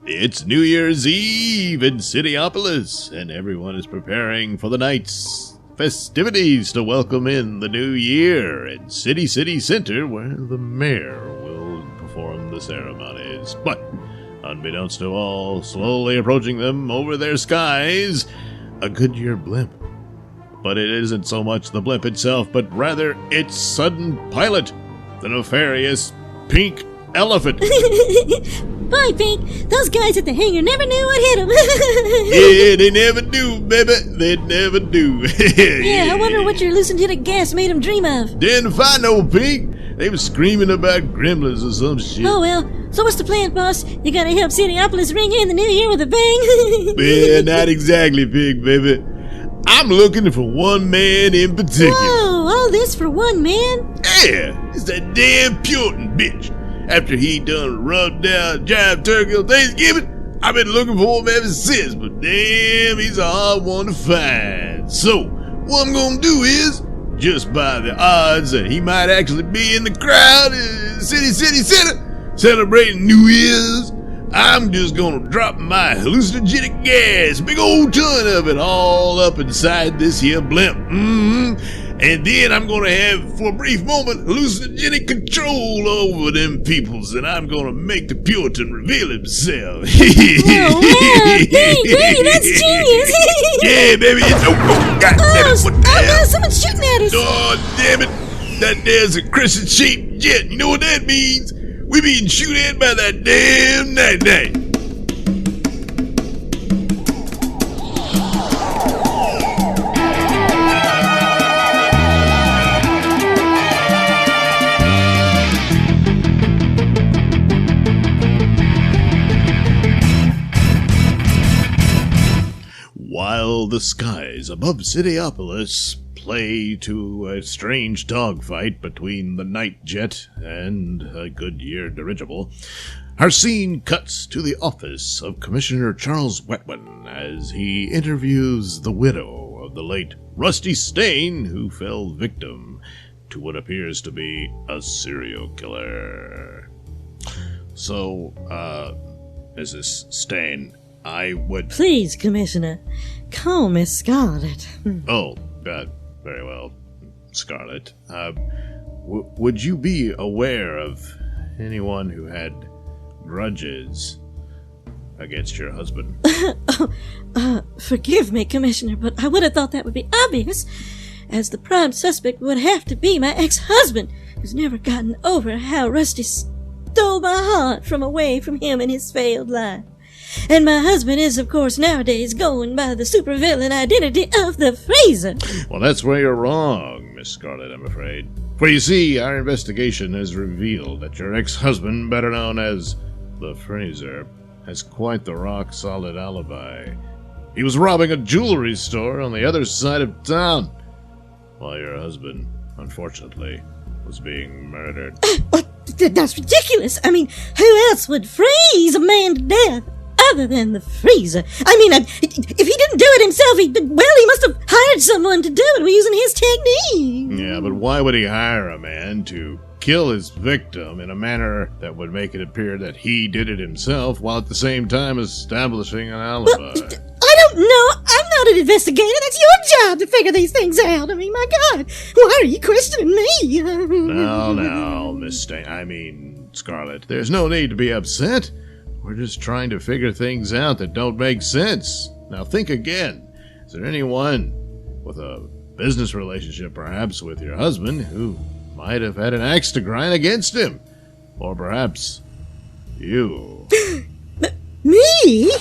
It's New Year's Eve in Cityopolis, and everyone is preparing for the night's festivities to welcome in the new year in City Center, where the mayor will perform the ceremonies. But, unbeknownst to all, slowly approaching them over their skies, a Goodyear blimp. But it isn't so much the blimp itself, but rather its sudden pilot, the nefarious Pink Elephant. Boy, Pink, those guys at the hangar never knew what hit them. Yeah, they never do, baby. They never do. Yeah, I wonder what your hallucinogenic gas made them dream of. Then if I know, Pink, they were screaming about gremlins or some shit. Oh, well, so what's the plan, boss? You gotta help Cityopolis ring in the new year with a bang? Yeah, not exactly, Pink, baby. I'm looking for one man in particular. Whoa, all this for one man? Yeah, it's that damn Puritan bitch. After he done rubbed down jive turkey on Thanksgiving, I've been looking for him ever since, but damn, he's a hard one to find. So, what I'm gonna do is, just by the odds that he might actually be in the crowd in City Center, celebrating New Year's, I'm just gonna drop my hallucinogenic gas, big old ton of it, all up inside this here blimp. And then I'm gonna have, for a brief moment, hallucinogenic control over them peoples, and I'm gonna make the Puritan reveal himself. Oh, wow, dang, that's genius. Yeah, baby. God damn it, what the hell? No, someone's shooting at us. Oh, damn it. That there's a crescent-shaped jet. You know what that means? We being shot at by that damn night. While the skies above Cityopolis play to a strange dogfight between the night jet and a Goodyear dirigible, our scene cuts to the office of Commissioner Charles Wetwin as he interviews the widow of the late Rusty Stain, who fell victim to what appears to be a serial killer. So, Mrs. Stain, I would... Please, Commissioner, call me Scarlet. Oh, very well, Scarlet. Would you be aware of anyone who had grudges against your husband? Forgive me, Commissioner, but I would have thought that would be obvious, as the prime suspect would have to be my ex-husband, who's never gotten over how Rusty stole my heart from away from him in his failed life. And my husband is, of course, nowadays going by the supervillain identity of the Freezer. Well, that's where you're wrong, Miss Scarlet, I'm afraid. For you see, our investigation has revealed that your ex-husband, better known as the Freezer, has quite the rock-solid alibi. He was robbing a jewelry store on the other side of town, while your husband, unfortunately, was being murdered. That's ridiculous. I mean, who else would freeze a man to death other than the Freezer? I mean, if he didn't do it himself, he must have hired someone to do it using his technique. Yeah, but why would he hire a man to kill his victim in a manner that would make it appear that he did it himself, while at the same time establishing an alibi? Well, I don't know. I'm not an investigator. That's your job to figure these things out. I mean, my God, why are you questioning me? No, Miss Scarlet, there's no need to be upset. We're just trying to figure things out that don't make sense. Now think again. Is there anyone with a business relationship, perhaps, with your husband who might have had an axe to grind against him? Or perhaps you? Me?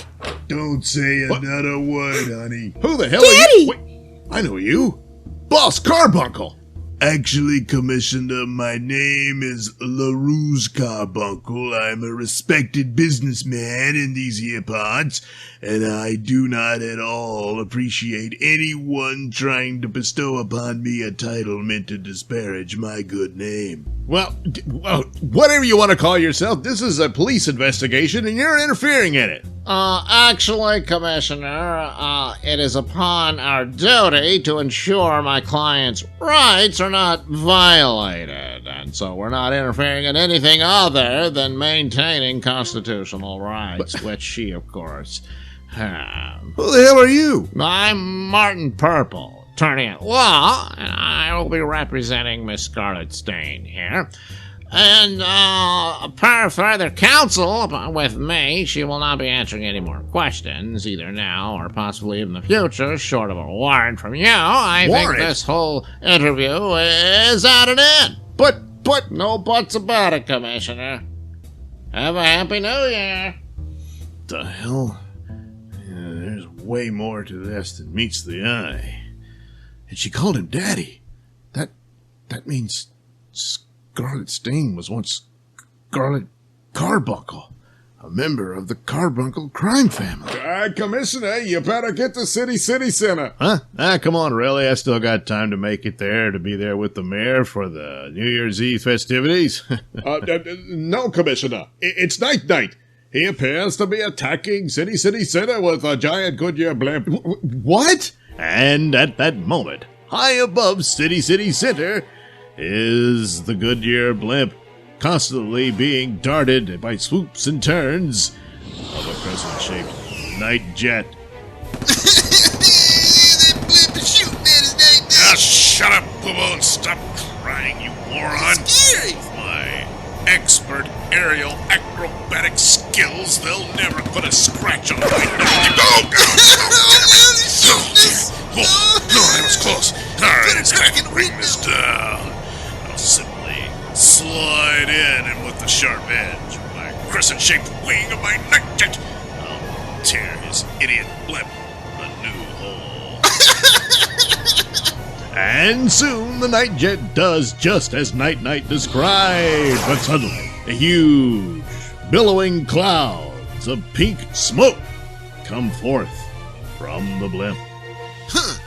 Don't say another word, honey. Who the hell Daddy! are you? Wait, I know you. Boss Carbuncle. Actually, Commissioner, my name is LaRouge Carbuncle. I'm a respected businessman in these here parts, and I do not at all appreciate anyone trying to bestow upon me a title meant to disparage my good name. Well, whatever you want to call yourself, this is a police investigation, and you're interfering in it. Actually, Commissioner, it is upon our duty to ensure my client's rights are not violated. in, so we're not interfering in anything other than maintaining constitutional rights, which she, of course, has. Who the hell are you? I'm Martin Purple, attorney at law, and I will be representing Miss Scarlet Stain here. And, per further counsel with me, she will not be answering any more questions, either now or possibly in the future, short of a warrant from you. I think this whole interview is at an end. But no buts about it, Commissioner. Have a happy New Year. The hell? Yeah, there's way more to this than meets the eye. And she called him Daddy. That means Scarlet Stain was once Scarlet Carbuncle, a member of the Carbuncle crime family. Commissioner, you better get to City Center. Huh? Come on, really. I still got time to make it there, to be there with the mayor for the New Year's Eve festivities. No, Commissioner. It's night. He appears to be attacking City Center with a giant Goodyear blimp. What? And at that moment, high above City Center, is the Goodyear blimp, constantly being darted by swoops and turns of a crescent-shaped night jet. That blimp is shooting at his night. Now shut up, Boo-Boo, and stop crying, you moron. It's scary. With my expert aerial acrobatic skills, they'll never put a scratch on my neck. No, that was close. All right, it's time to bring this down. I'll simply slide in, and with the sharp edge of my crescent-shaped wing of my night jet, I'll tear his idiot blimp a new hole. And soon the night jet does just as Night described, but suddenly a huge, billowing clouds of pink smoke come forth from the blimp. Huh.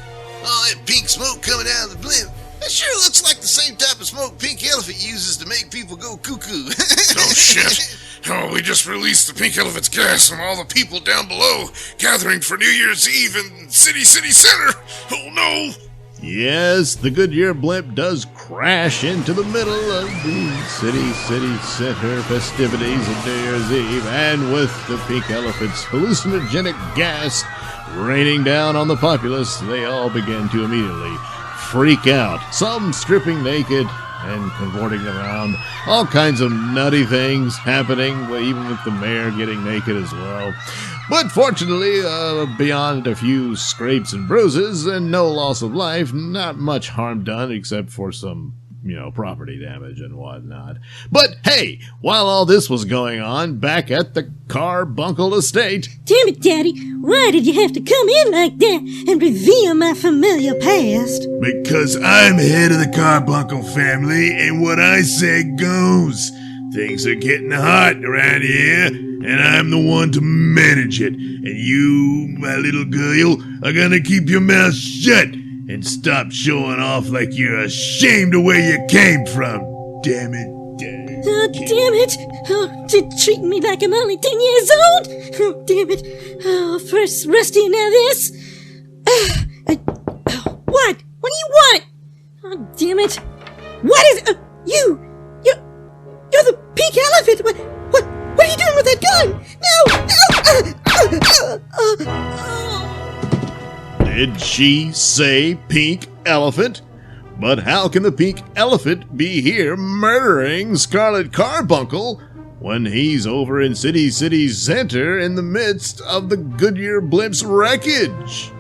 All that pink smoke coming out of the blimp. That sure looks like the same type of smoke Pink Elephant uses to make people go cuckoo. Oh, shit. Oh, we just released the Pink Elephant's gas on all the people down below gathering for New Year's Eve in City Center. Oh, no. Yes, the Goodyear blimp does crash into the middle of the City Center festivities of New Year's Eve, and with the Pink Elephant's hallucinogenic gas raining down on the populace, they all begin to immediately freak out, some stripping naked and cavorting around. All kinds of nutty things happening, even with the mayor getting naked as well. But fortunately, beyond a few scrapes and bruises and no loss of life, not much harm done except for some, property damage and whatnot. But hey, while all this was going on back at the Carbuncle estate... Damn it, Daddy, why did you have to come in like that and reveal my familiar past? Because I'm head of the Carbuncle family, and what I say goes. Things are getting hot around here, and I'm the one to manage it. And you, my little girl, are gonna keep your mouth shut and stop showing off like you're ashamed of where you came from. Damn it. Oh, damn it. Oh, treating me like I'm only 10 years old. Oh, damn it. Oh, first Rusty, now this. What? What do you want? Oh, damn it. What is it? You're the Pink Elephant. What are you doing with that gun? No. Did she say Pink Elephant? But how can the Pink Elephant be here murdering Scarlet Carbuncle when he's over in City Center in the midst of the Goodyear blimp's wreckage?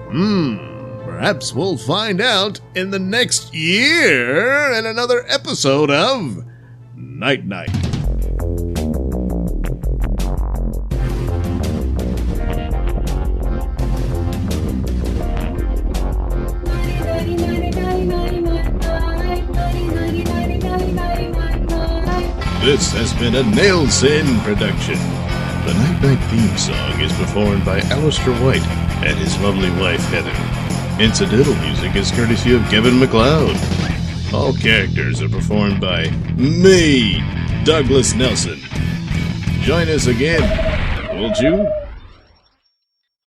Perhaps we'll find out in the next year in another episode of Night. This has been a Nailsin production. The Night theme song is performed by Alistair White and his lovely wife Heather. Incidental music is courtesy of Kevin MacLeod. All characters are performed by me, Douglas Nelson. Join us again, won't you?